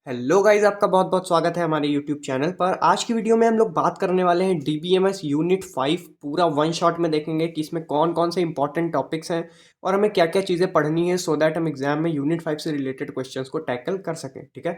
Hello guys, आपका बहुत बहुत स्वागत है हमारे यूट्यूब चैनल पर। आज की वीडियो में हम लोग बात करने वाले हैं डीबीएमएस यूनिट 5। पूरा वन शॉट में देखेंगे कि इसमें कौन कौन से इंपॉर्टेंट टॉपिक्स हैं और हमें क्या क्या चीज़ें पढ़नी है सो दैट हम एग्जाम में यूनिट 5 से रिलेटेड क्वेश्चंस को टैकल कर सकें। ठीक है।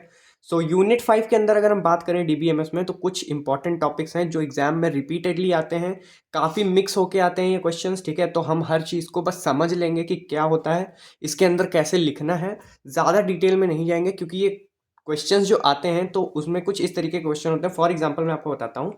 सो यूनिट 5 के अंदर अगर हम बात करें डीबीएमएस में, तो कुछ इंपॉर्टेंट टॉपिक्स हैं जो एग्जाम में रिपीटेडली आते हैं। काफ़ी मिक्स होके आते हैं ये क्वेश्चंस। ठीक है, तो हम हर चीज़ को बस समझ लेंगे कि क्या होता है, इसके अंदर कैसे लिखना है। ज़्यादा डिटेल में नहीं जाएंगे क्योंकि ये क्वेश्चंस जो आते हैं तो उसमें कुछ इस तरीके के क्वेश्चन होते हैं। फॉर एग्जांपल मैं आपको बताता हूँ,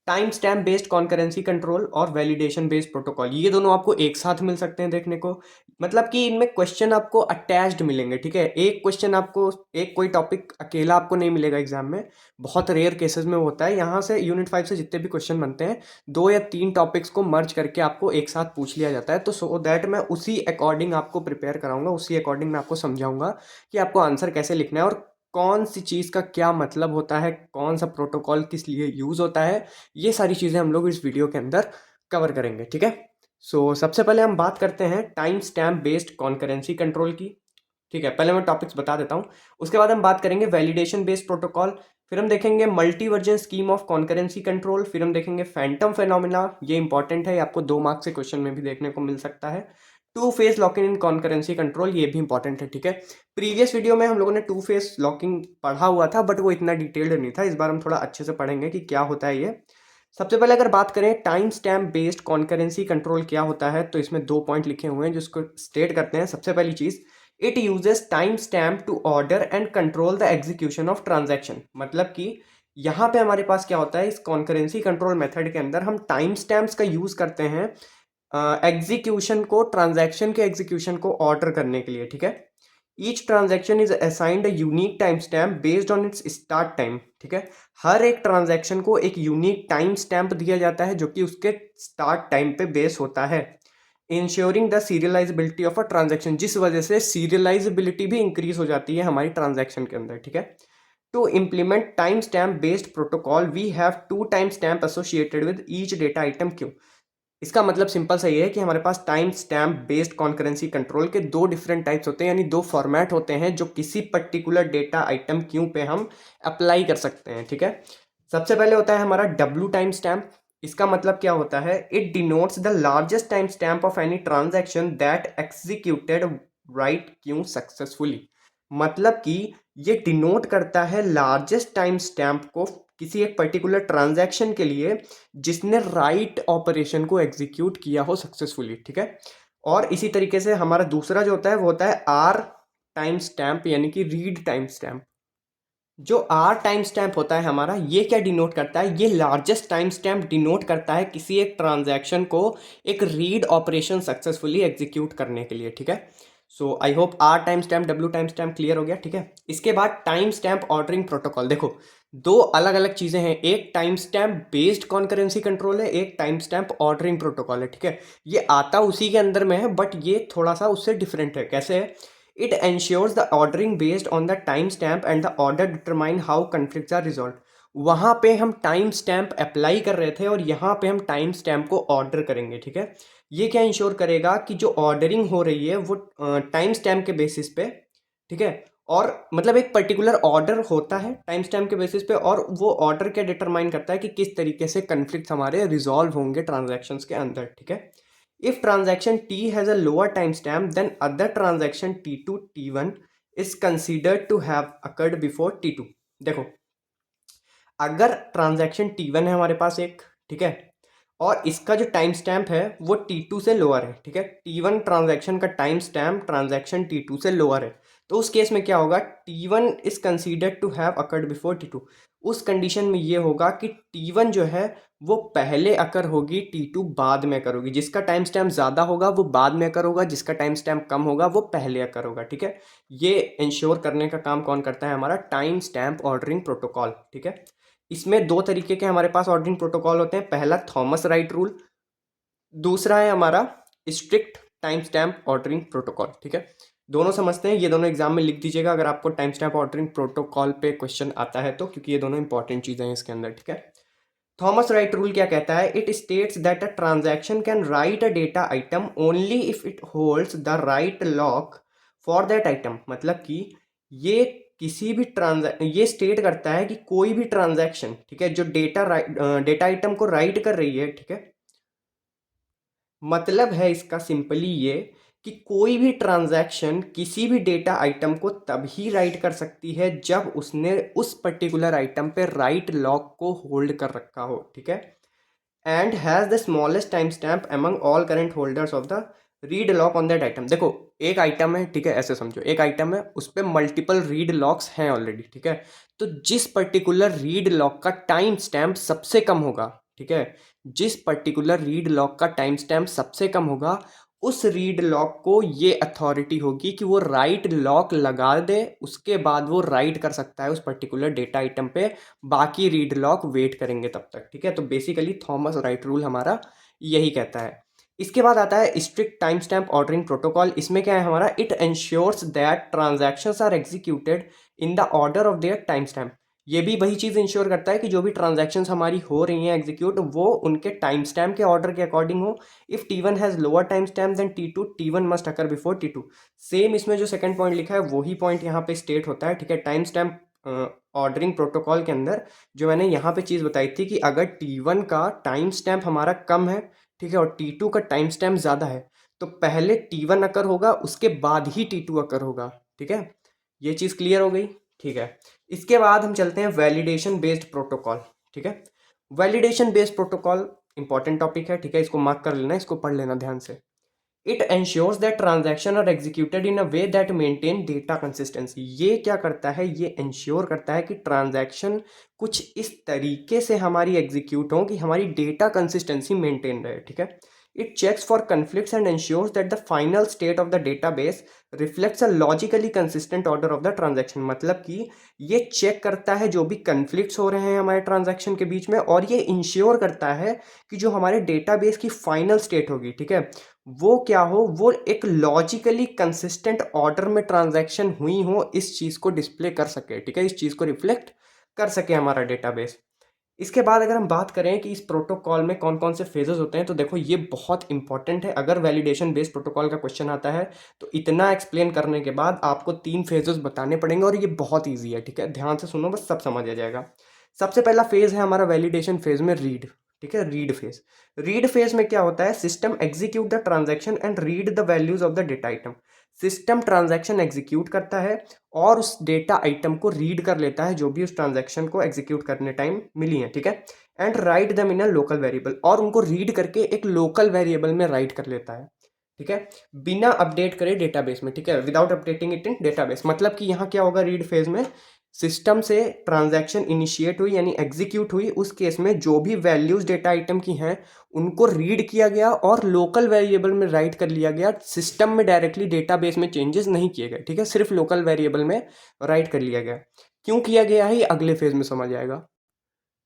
time stamp based concurrency control और वैलिडेशन बेस्ड प्रोटोकॉल, ये दोनों आपको एक साथ मिल सकते हैं देखने को। मतलब कि इनमें क्वेश्चन आपको अटैच्ड मिलेंगे। ठीक है, एक क्वेश्चन आपको, एक कोई टॉपिक अकेला आपको नहीं मिलेगा एग्जाम में। बहुत रेयर केसेस में होता है। यहाँ से यूनिट 5 से जितने भी क्वेश्चन बनते हैं, 2 या 3 टॉपिक्स को मर्ज करके आपको एक साथ पूछ लिया जाता है। तो सो दैट मैं उसी अकॉर्डिंग आपको प्रिपेयर कराऊंगा, उसी अकॉर्डिंग मैं आपको समझाऊंगा कि आपको आंसर कैसे लिखना है और कौन सी चीज़ का क्या मतलब होता है, कौन सा प्रोटोकॉल किस लिए यूज़ होता है। ये सारी चीज़ें हम लोग इस वीडियो के अंदर कवर करेंगे। ठीक है। सो सबसे पहले हम बात करते हैं time stamp based concurrency control की। ठीक है, पहले मैं टॉपिक्स बता देता हूँ। उसके बाद हम बात करेंगे वैलिडेशन बेस्ड प्रोटोकॉल। फिर हम देखेंगे multi version scheme of concurrency control. फिर हम देखेंगे फैंटम फेनोमेना, ये इंपॉर्टेंट है, ये आपको 2 मार्क्स के क्वेश्चन में भी देखने को मिल सकता है। To phase locking in concurrency control, ये भी इंपॉर्टेंट है। ठीक है, प्रीवियस वीडियो में हम लोगों ने टू फेज लॉकिंग पढ़ा हुआ था, बट वो इतना डिटेल्ड नहीं था। इस बार हम थोड़ा अच्छे से पढ़ेंगे कि क्या होता है ये। सबसे पहले अगर बात करें time stamp based concurrency control क्या होता है, तो इसमें 2 पॉइंट लिखे हुए हैं जिसको स्टेट करते हैं। सबसे पहली चीज, it uses timestamp to order and control the execution of transaction. मतलब कि यहाँ पे हमारे पास क्या होता है, इस कॉन्करेंसी कंट्रोल मेथड के अंदर हम टाइम स्टैम्प्स का यूज करते हैं एग्जीक्यूशन को, ट्रांजैक्शन के एग्जीक्यूशन को ऑर्डर करने के लिए। ठीक है, each transaction is assigned a unique time stamp based on it's start time. ठीक है, हर एक ट्रांजैक्शन को एक यूनिक टाइम स्टैम्प दिया जाता है जो कि उसके स्टार्ट टाइम पे बेस होता है। Ensuring the serialisability of a transaction, जिस वजह से सीरियलाइजेबिलिटी भी इंक्रीज हो जाती है हमारी ट्रांजैक्शन के अंदर। ठीक है, to implement time stamp based protocol we have 2 time stamp associated with each data item Q. इसका मतलब सिंपल सा ये है कि हमारे पास time stamp based concurrency control के 2 डिफरेंट टाइप्स होते हैं, यानी 2 फॉर्मेट होते हैं जो किसी पर्टिकुलर डेटा आइटम क्यू पे हम अप्लाई कर सकते हैं। ठीक है, सबसे पहले होता है हमारा डब्ल्यू टाइम स्टैम्प। इसका मतलब क्या होता है, it denotes the largest time stamp of any transaction that executed right Q successfully. मतलब कि ये डिनोट करता है लार्जेस्ट टाइम स्टैम्प को किसी एक पर्टिकुलर ट्रांजैक्शन के लिए जिसने राइट ऑपरेशन को एग्जीक्यूट किया हो सक्सेसफुली। ठीक है, और इसी तरीके से हमारा दूसरा जो होता है वो होता है आर टाइम स्टैम्प, यानी कि रीड टाइम स्टैम्प। जो आर टाइम स्टैम्प होता है हमारा, ये क्या डिनोट करता है, ये लार्जेस्ट टाइम स्टैम्प डिनोट करता है किसी एक ट्रांजैक्शन को एक रीड ऑपरेशन सक्सेसफुली एग्जीक्यूट करने के लिए। ठीक है, so I hope R time stamp W time stamp clear हो गया। ठीक है, इसके बाद टाइम स्टैम्प ऑर्डरिंग प्रोटोकॉल। देखो, 2 अलग अलग चीजें हैं, एक time stamp based concurrency control है, एक टाइम स्टैम्प ऑर्डरिंग प्रोटोकॉल है। ठीक है, ये आता उसी के अंदर में है, बट ये थोड़ा सा उससे डिफरेंट है। कैसे है, it ensures the ordering based on the time stamp and the order determine how conflicts are resolved। वहां पे हम टाइम स्टैम्प अप्लाई कर रहे थे और यहाँ पे हम टाइम स्टैम्प को ऑर्डर करेंगे। ठीक है, ये क्या इंश्योर करेगा कि जो ऑर्डरिंग हो रही है वो टाइम स्टैम्प के बेसिस पे। ठीक है, और मतलब एक पर्टिकुलर ऑर्डर होता है टाइम स्टैम्प के बेसिस पे, और वो ऑर्डर क्या डिटरमाइन करता है कि किस तरीके से कन्फ्लिक्ट हमारे रिजॉल्व होंगे ट्रांजैक्शंस के अंदर। ठीक है, if transaction T has a lower timestamp than other transaction T2 T1 is considered to have occurred before T2। देखो, अगर ट्रांजैक्शन T1 है हमारे पास एक, ठीक है, और इसका जो टाइम स्टैम्प है वो T2 से लोअर है। ठीक है, T1 ट्रांजैक्शन का टाइम स्टैम्प ट्रांजैक्शन T2 से लोअर है, तो उस केस में क्या होगा, T1 is considered to have occurred before T2। उस कंडीशन में ये होगा कि T1 जो है वो पहले अकर होगी, T2 बाद में अकर होगी। जिसका टाइम स्टैम्प ज़्यादा होगा वो बाद में अकर होगा, जिसका टाइम स्टैम्प कम होगा वो पहले अकर होगा। ठीक है, ये इंश्योर करने का काम कौन करता है, हमारा टाइम स्टैम्प ऑर्डरिंग प्रोटोकॉल। ठीक है, इसमें 2 तरीके के हमारे पास ऑर्डरिंग प्रोटोकॉल होते हैं। पहला थॉमस राइट रूल, दूसरा है हमारा strict timestamp ordering protocol. ठीक है, दोनों समझते हैं, ये दोनों एग्जाम में लिख दीजिएगा अगर आपको टाइम स्टैम्प ऑर्डरिंग प्रोटोकॉल पे क्वेश्चन आता है तो, क्योंकि ये दोनों इंपॉर्टेंट चीज़ें हैं इसके अंदर। ठीक है, थॉमस राइट रूल क्या कहता है, it states that a transaction can write a data item only if it holds the right lock for that item. मतलब कि ये किसी भी ये स्टेट करता है कि कोई भी ट्रांजैक्शन, ठीक है, जो डेटा आइटम को राइट कर रही है, ठीक है, मतलब है इसका सिंपली ये कि कोई भी ट्रांजैक्शन किसी भी डेटा आइटम को तभी राइट कर सकती है जब उसने उस पर्टिकुलर आइटम पे राइट लॉक को होल्ड कर रखा हो, ठीक है, and has the smallest time stamp among all current holders of the read lock on that item. देखो, एक आइटम है, ठीक है, ऐसे समझो, एक आइटम है, उस पर मल्टीपल रीड लॉक्स हैं ऑलरेडी, ठीक है, तो जिस पर्टिकुलर रीड लॉक का टाइम स्टैम्प सबसे कम होगा, ठीक है, जिस पर्टिकुलर रीड लॉक का टाइम स्टैम्प सबसे कम होगा, उस रीड लॉक को ये अथॉरिटी होगी कि वो राइट लॉक लगा दे, उसके बाद वो राइट कर सकता है उस पर्टिकुलर डेटा आइटम पे, बाकी रीड लॉक वेट करेंगे तब तक, ठीक है। तो बेसिकली थॉमस राइट रूल हमारा यही कहता है। इसके बाद आता है strict timestamp ordering protocol. इसमें क्या है हमारा, it ensures that transactions are executed in the order of their timestamp. ये भी वही चीज़ इंश्योर करता है कि जो भी ट्रांजैक्शंस हमारी हो रही हैं एग्जीक्यूट, वो उनके टाइम स्टैम्प के ऑर्डर के अकॉर्डिंग हो। If T1 has lower timestamp than T2, T1 must occur before T2। Same इसमें जो सेकंड पॉइंट लिखा है वही पॉइंट यहाँ पे स्टेट होता है, ठीक है। टाइम स्टैम्प ऑर्डरिंग प्रोटोकॉल के अंदर जो मैंने यहाँ पे चीज़ बताई थी कि अगर T1 का टाइम स्टैम्प हमारा कम है, ठीक है, और T2 का टाइम स्टैम्प ज़्यादा है, तो पहले T1 अकर होगा, उसके बाद ही T2 अकर होगा, ठीक है। ये चीज़ क्लियर हो गई, ठीक है। इसके बाद हम चलते हैं वैलिडेशन बेस्ड प्रोटोकॉल, ठीक है। Validation based protocol important topic है, ठीक है, इसको मार्क कर लेना, इसको पढ़ लेना ध्यान से। It ensures that transaction are executed in a way that maintain data consistency. ये क्या करता है, ये एंश्योर करता है कि ट्रांजैक्शन कुछ इस तरीके से हमारी एग्जीक्यूट हो कि हमारी डेटा कंसिस्टेंसी मेंटेन रहे, ठीक है। It checks for conflicts and ensures that the final state of the database reflects a logically consistent order of the transaction. मतलब कि ये चेक करता है जो भी कन्फ्लिक्ट्स हो रहे हैं हमारे ट्रांजैक्शन के बीच में, और ये इंश्योर करता है कि जो हमारे डेटाबेस की फाइनल स्टेट होगी, ठीक है, वो क्या हो, वो एक लॉजिकली कंसिस्टेंट ऑर्डर में ट्रांजैक्शन हुई हो, इस चीज़ को डिस्प्ले कर सके, ठीक है, इस चीज़ को रिफ्लेक्ट कर सके हमारा डेटाबेस। इसके बाद अगर हम बात करें कि इस प्रोटोकॉल में कौन कौन से फेजेस होते हैं, तो देखो ये बहुत इंपॉर्टेंट है। अगर वैलिडेशन बेस्ड प्रोटोकॉल का क्वेश्चन आता है तो इतना एक्सप्लेन करने के बाद आपको 3 फेजेस बताने पड़ेंगे, और ये बहुत ईजी है, ठीक है, ध्यान से सुनो, बस सब समझ आ जाएगा। सबसे पहला फेज है हमारा वैलिडेशन फेज में रीड, ठीक है, रीड फेज। रीड फेज में क्या होता है, system execute the transaction and read the values of the data item. System transaction execute करता है और उस डेटा आइटम को रीड कर लेता है जो भी उस ट्रांजैक्शन को एग्जीक्यूट करने टाइम मिली है, ठीक है, एंड राइट दम इन अ लोकल वेरिएबल, और उनको रीड करके एक लोकल वेरिएबल में राइट कर लेता है, ठीक है, बिना अपडेट करे डेटाबेस में, ठीक है, without updating it in database. मतलब कि यहाँ क्या होगा, रीड फेज में सिस्टम से ट्रांजैक्शन इनिशिएट हुई यानी एग्जीक्यूट हुई, उस केस में जो भी वैल्यूज डेटा आइटम की हैं उनको रीड किया गया और लोकल वेरिएबल में राइट कर लिया गया। सिस्टम में डायरेक्टली डेटाबेस में चेंजेस नहीं किए गए, ठीक है, सिर्फ लोकल वेरिएबल में राइट कर लिया गया। क्यों किया गया है ये अगले फेज में समझ आएगा।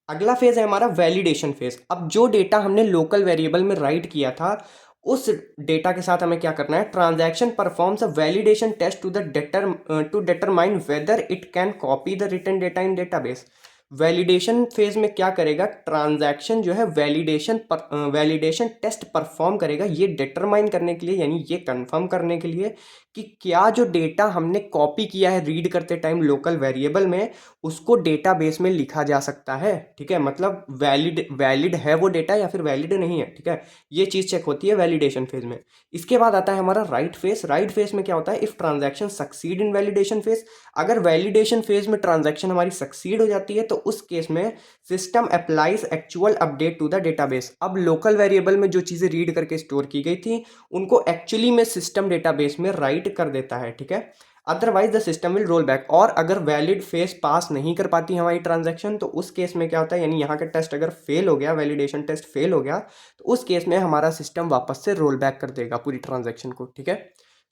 अगला फेज है हमारा वैलिडेशन फेज। अब जो डेटा हमने लोकल वेरिएबल में राइट किया था, उस डेटा के साथ हमें क्या करना है, transaction performs a validation test to determine whether it can copy the written data in database. Validation phase में क्या करेगा, ट्रांजैक्शन जो है वैलिडेशन टेस्ट परफॉर्म करेगा, ये डिटरमाइन करने के लिए, यानी ये कंफर्म करने के लिए कि क्या जो डेटा हमने कॉपी किया है रीड करते टाइम लोकल वेरिएबल में, उसको डेटाबेस में लिखा जा सकता है, ठीक है, मतलब वैलिड वैलिड है वो डेटा या फिर वैलिड नहीं है, ठीक है, ये चीज़ चेक होती है वैलिडेशन फेज में। इसके बाद आता है हमारा राइट फेज। राइट फेज में क्या होता है, if transaction succeed in validation phase, अगर वैलिडेशन फेज में ट्रांजैक्शन हमारी सक्सीड हो जाती है तो उस केस में system applies actual update to the database. अब लोकल वेरिएबल में जो चीज़ें रीड करके स्टोर की गई थी उनको एक्चुअली में सिस्टम डेटाबेस में राइट कर देता है, ठीक है, otherwise the system will roll back. और अगर वैलिड फेस पास नहीं कर पाती हमारी ट्रांजैक्शन तो उस केस में क्या होता है, यानी यहाँ का टेस्ट अगर फेल हो गया, वैलिडेशन टेस्ट फेल हो गया, तो उस केस में हमारा सिस्टम वापस से रोल बैक कर देगा पूरी ट्रांजैक्शन को, ठीक है।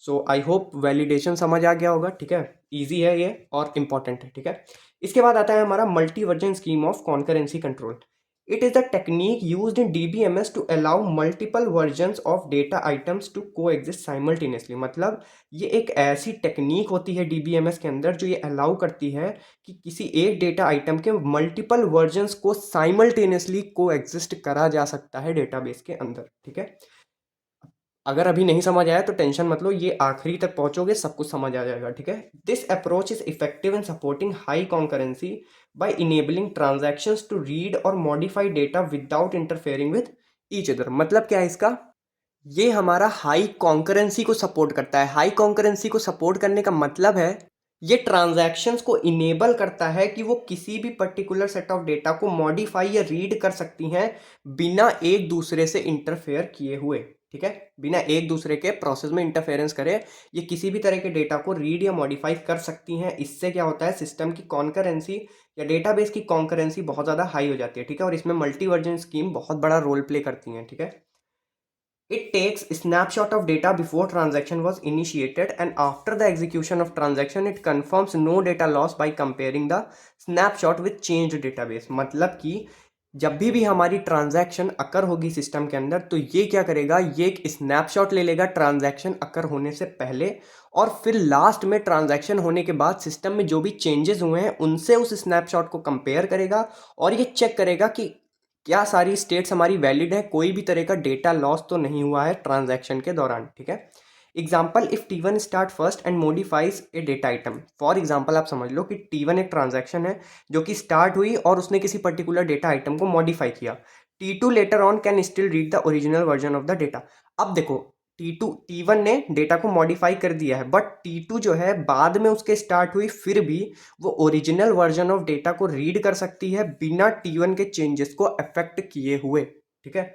सो आई होप वैलिडेशन समझ आ गया होगा, ठीक है, ईजी है ये और इम्पॉर्टेंट है, ठीक है। इसके बाद आता है हमारा multi version scheme of concurrency control. It is the technique used in DBMS to allow multiple versions of data items to coexist simultaneously। मतलब ये एक ऐसी टेक्निक होती है DBMS के अंदर जो ये अलाउ करती है कि किसी एक डेटा आइटम के मल्टीपल वर्जन्स को साइमल्टेनियसली कोएग्जिस्ट करा जा सकता है डेटाबेस के अंदर, ठीक है। अगर अभी नहीं समझ आया तो टेंशन मत लो, ये आखिरी तक पहुंचोगे सब कुछ समझ आ जाएगा, ठीक है। This approach is effective in supporting high concurrency by enabling transactions to read और modify data without interfering with each other. मतलब क्या है इसका, ये हमारा हाई कॉन्करेंसी को सपोर्ट करता है। हाई कॉन्करेंसी को सपोर्ट करने का मतलब है ये ट्रांजैक्शंस को इनेबल करता है कि वो किसी भी पर्टिकुलर सेट ऑफ डेटा को मॉडिफाई या रीड कर सकती हैं बिना एक दूसरे से इंटरफेयर किए हुए, ठीक है। बिना एक दूसरे के प्रोसेस में इंटरफेरेंस करे ये किसी भी तरह के डेटा को रीड या मॉडिफाई कर सकती हैं। इससे क्या होता है, सिस्टम की कॉन्करेंसी या डेटाबेस की कॉन्करेंसी बहुत ज़्यादा हाई हो जाती है, ठीक है। और इसमें मल्टी वर्जन स्कीम बहुत बड़ा रोल प्ले करती हैं, ठीक है। It takes a snapshot of data before transaction was initiated and after the execution of transaction it confirms no data loss by comparing the snapshot with changed database। मतलब कि जब भी हमारी ट्रांजैक्शन अकर होगी सिस्टम के अंदर तो ये क्या करेगा, ये एक स्नैपशॉट ले लेगा ट्रांजैक्शन अकर होने से पहले और फिर लास्ट में ट्रांजैक्शन होने के बाद सिस्टम में जो भी चेंजेस हुए हैं उनसे उस स्नैपशॉट को कंपेयर करेगा और ये चेक करेगा कि क्या सारी स्टेट्स हमारी वैलिड है, कोई भी तरह का डेटा लॉस तो नहीं हुआ है ट्रांजैक्शन के दौरान, ठीक है। Example, if T1 start first and modifies A data item. For example आप समझ लो कि T1 एक ट्रांजैक्शन है जो कि स्टार्ट हुई और उसने किसी पर्टिकुलर डेटा आइटम को मॉडिफाई किया। T2 later on can still read the original version of the data. अब देखो, T1 ने डेटा को मॉडिफाई कर दिया है बट T2 जो है बाद में उसके स्टार्ट हुई फिर भी वो ओरिजिनल वर्जन ऑफ डेटा को रीड कर सकती है बिना T1 के चेंजेस को अफेक्ट किए हुए, ठीक है।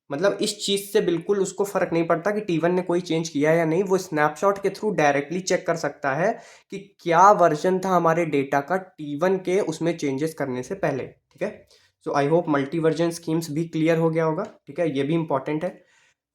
मतलब इस चीज़ से बिल्कुल उसको फर्क नहीं पड़ता कि T1 ने कोई चेंज किया है या नहीं, वो स्नैपशॉट के थ्रू डायरेक्टली चेक कर सकता है कि क्या वर्जन था हमारे डेटा का T1 के उसमें चेंजेस करने से पहले, ठीक है। So I hope multi version schemes भी क्लियर हो गया होगा, ठीक है। ये भी इंपॉर्टेंट है।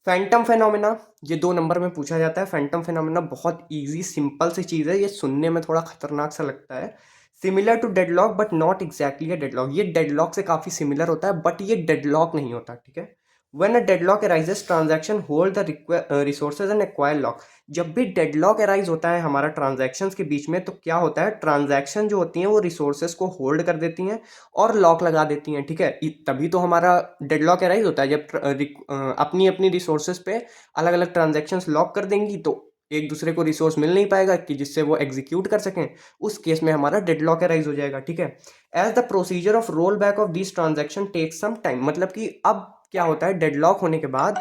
फैंटम फेनोमेना, ये 2 नंबर में पूछा जाता है। फैंटम फेनोमेना बहुत इजी सिंपल सी चीज़ है, ये सुनने में थोड़ा खतरनाक सा लगता है। Similar to deadlock but not exactly a deadlock. ये डेडलॉक से काफ़ी सिमिलर होता है बट ये डेडलॉक नहीं होता, ठीक है। When a deadlock arises transaction hold the resources and acquire lock. जब भी डेडलॉक अराइज होता है हमारा ट्रांजैक्शंस के बीच में तो क्या होता है, ट्रांजैक्शन जो होती हैं वो रिसोर्सेज को होल्ड कर देती हैं और लॉक लगा देती हैं, ठीक है। तभी तो हमारा डेडलॉक अराइज होता है जब अपनी अपनी रिसोर्सेज पे अलग अलग ट्रांजैक्शंस लॉक कर देंगी तो एक दूसरे को रिसोर्स मिल नहीं पाएगा कि जिससे वो एग्जीक्यूट कर सकें। उस केस में हमारा डेडलॉक अराइज हो जाएगा, ठीक है। As the procedure of roll back of this transaction takes some time. मतलब कि अब क्या होता है, डेडलॉक होने के बाद,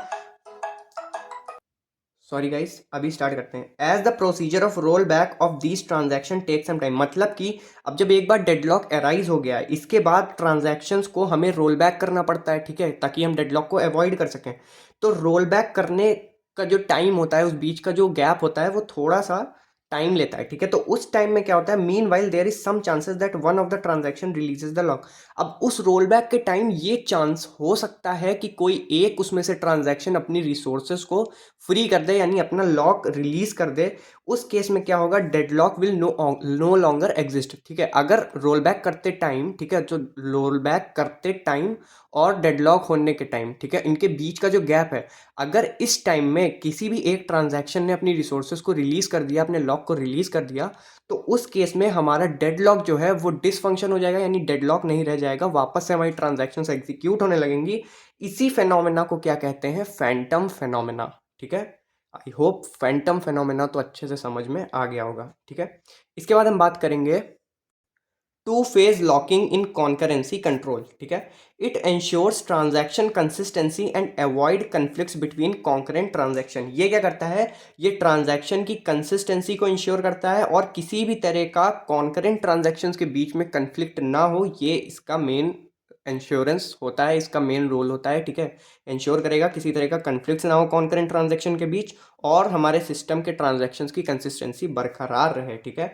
सॉरी गाइस अभी स्टार्ट करते हैं। As the procedure of roll back of this transaction take some time. मतलब कि अब जब एक बार डेडलॉक अराइज हो गया है इसके बाद ट्रांजैक्शंस को हमें रोल बैक करना पड़ता है, ठीक है, ताकि हम डेडलॉक को अवॉइड कर सकें। तो रोल बैक करने का जो टाइम होता है, उस बीच का जो गैप होता है वो थोड़ा सा टाइम लेता है, ठीक है। तो उस टाइम में क्या होता है, meanwhile there is some chances that one of the transaction releases the lock. अब उस रोल बैक के टाइम ये चांस हो सकता है कि कोई एक उसमें से ट्रांजैक्शन अपनी रिसोर्सेज को फ्री कर दे यानी अपना लॉक रिलीज कर दे। उस केस में क्या होगा, deadlock will no longer exist, ठीक है। अगर रोल बैक करते टाइम, ठीक है, जो रोल बैक करते टाइम और डेडलॉक होने के टाइम, ठीक है, इनके बीच का जो गैप है, अगर इस टाइम में किसी भी एक ट्रांजैक्शन ने अपनी रिसोर्सेज को रिलीज कर दिया, अपने लॉक को रिलीज कर दिया, तो उस केस में हमारा डेडलॉक जो है वो डिसफंक्शन हो जाएगा यानी डेडलॉक नहीं रह जाएगा, वापस से हमारी ट्रांजैक्शंस एग्जीक्यूट होने लगेंगी। इसी फेनोमेना को क्या कहते हैं, फैंटम फेनोमेना, ठीक है। आई होप फैंटम फेनोमेना तो अच्छे से समझ में आ गया होगा, ठीक है। इसके बाद हम बात करेंगे to phase locking in concurrency control, ठीक है। It ensures transaction consistency and avoid conflicts between concurrent transaction. ये क्या करता है, ये ट्रांजैक्शन की कंसिस्टेंसी को इंश्योर करता है और किसी भी तरह का कॉन्करेंट ट्रांजैक्शंस के बीच में कन्फ्लिक्ट ना हो, ये इसका मेन इंश्योरेंस होता है, इसका मेन रोल होता है, ठीक है। इंश्योर करेगा किसी तरह का कन्फ्लिक्ट ना हो कॉन्करेंट ट्रांजैक्शन के बीच और हमारे सिस्टम के ट्रांजैक्शंस की कंसिस्टेंसी बरकरार रहे, ठीक है।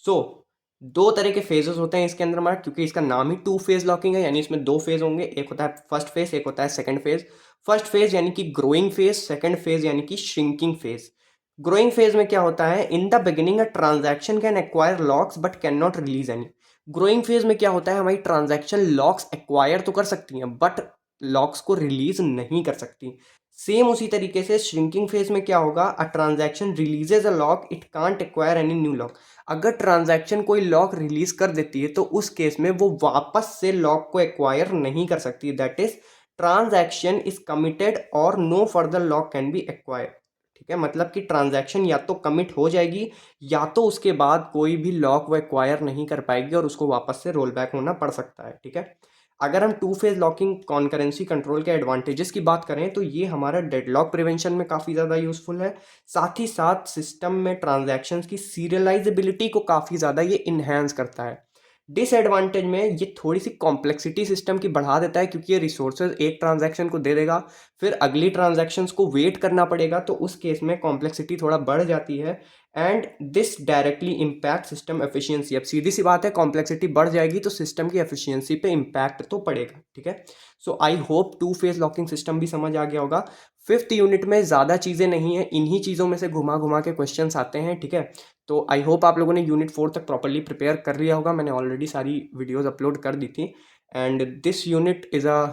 सो दो तरह के फेजेस होते हैं इसके अंदर हमारा, क्योंकि इसका नाम ही टू फेज लॉकिंग है यानी इसमें दो फेज होंगे, एक होता है फर्स्ट फेज, एक होता है सेकंड फेज। फर्स्ट फेज यानी कि ग्रोइंग फेज, सेकंड फेज यानी कि श्रिंकिंग फेज। ग्रोइंग फेज में क्या होता है, in the beginning a transaction can acquire locks but can not release any. Growing phase में क्या होता है, हमारी ट्रांजैक्शन लॉक्स एक्वायर तो कर सकती हैं बट लॉक्स को रिलीज नहीं कर सकती। सेम उसी तरीके से श्रिंकिंग फेज में क्या होगा, a transaction releases a lock it can't acquire any new lock. अगर ट्रांजैक्शन कोई लॉक रिलीज कर देती है तो उस केस में वो वापस से लॉक को एक्वायर नहीं कर सकती, that is transaction is committed और no further lock can be acquired. ठीक है, मतलब कि ट्रांजैक्शन या तो कमिट हो जाएगी या तो उसके बाद कोई भी लॉक वो एक्वायर नहीं कर पाएगी और उसको वापस से रोल बैक होना पड़ सकता है। ठीक है, अगर हम to phase locking concurrency control के एडवांटेजेस की बात करें तो ये हमारा डेडलॉक प्रिवेंशन में काफ़ी ज़्यादा यूजफुल है। साथ ही साथ सिस्टम में ट्रांजैक्शंस की सीरियलाइजेबिलिटी को काफ़ी ज़्यादा ये इन्हेंस करता है। डिसएडवांटेज में ये थोड़ी सी कॉम्प्लेक्सिटी सिस्टम की बढ़ा देता है, क्योंकि ये रिसोर्सेज एक ट्रांजैक्शन को दे देगा, फिर अगली ट्रांजैक्शंस को वेट करना पड़ेगा, तो उस केस में कॉम्प्लेक्सिटी थोड़ा बढ़ जाती है and this directly impact system efficiency. अब सीधी सी बात है, कॉम्प्लेक्सिटी बढ़ जाएगी तो सिस्टम की एफिशिएंसी पे इम्पैक्ट तो पड़ेगा। ठीक है, so I hope two phase locking system भी समझ आ गया होगा। फिफ्थ यूनिट में ज़्यादा चीज़ें नहीं है, इन्हीं चीज़ों में से घुमा घुमा के क्वेश्चंस आते हैं। ठीक है, तो आई होप आप लोगों ने यूनिट 4 तक प्रॉपरली प्रिपेयर कर लिया होगा। मैंने ऑलरेडी सारी वीडियोस अपलोड कर दी थी and this unit is a,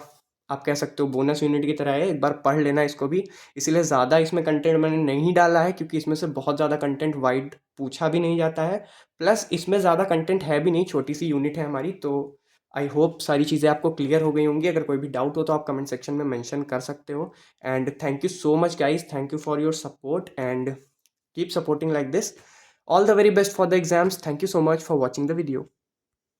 आप कह सकते हो बोनस यूनिट की तरह है, एक बार पढ़ लेना इसको भी। इसीलिए ज़्यादा इसमें कंटेंट मैंने नहीं डाला है, क्योंकि इसमें से बहुत ज़्यादा कंटेंट वाइड पूछा भी नहीं जाता है, प्लस इसमें ज़्यादा कंटेंट है भी नहीं, छोटी सी यूनिट है हमारी। तो आई होप सारी चीज़ें आपको क्लियर हो गई होंगी। अगर कोई भी डाउट हो तो आप कमेंट सेक्शन में मेंशन कर सकते हो। And thank you so much guys, thank you for your support and keep supporting like this. All the very best for the exams. Thank you so much for watching the video.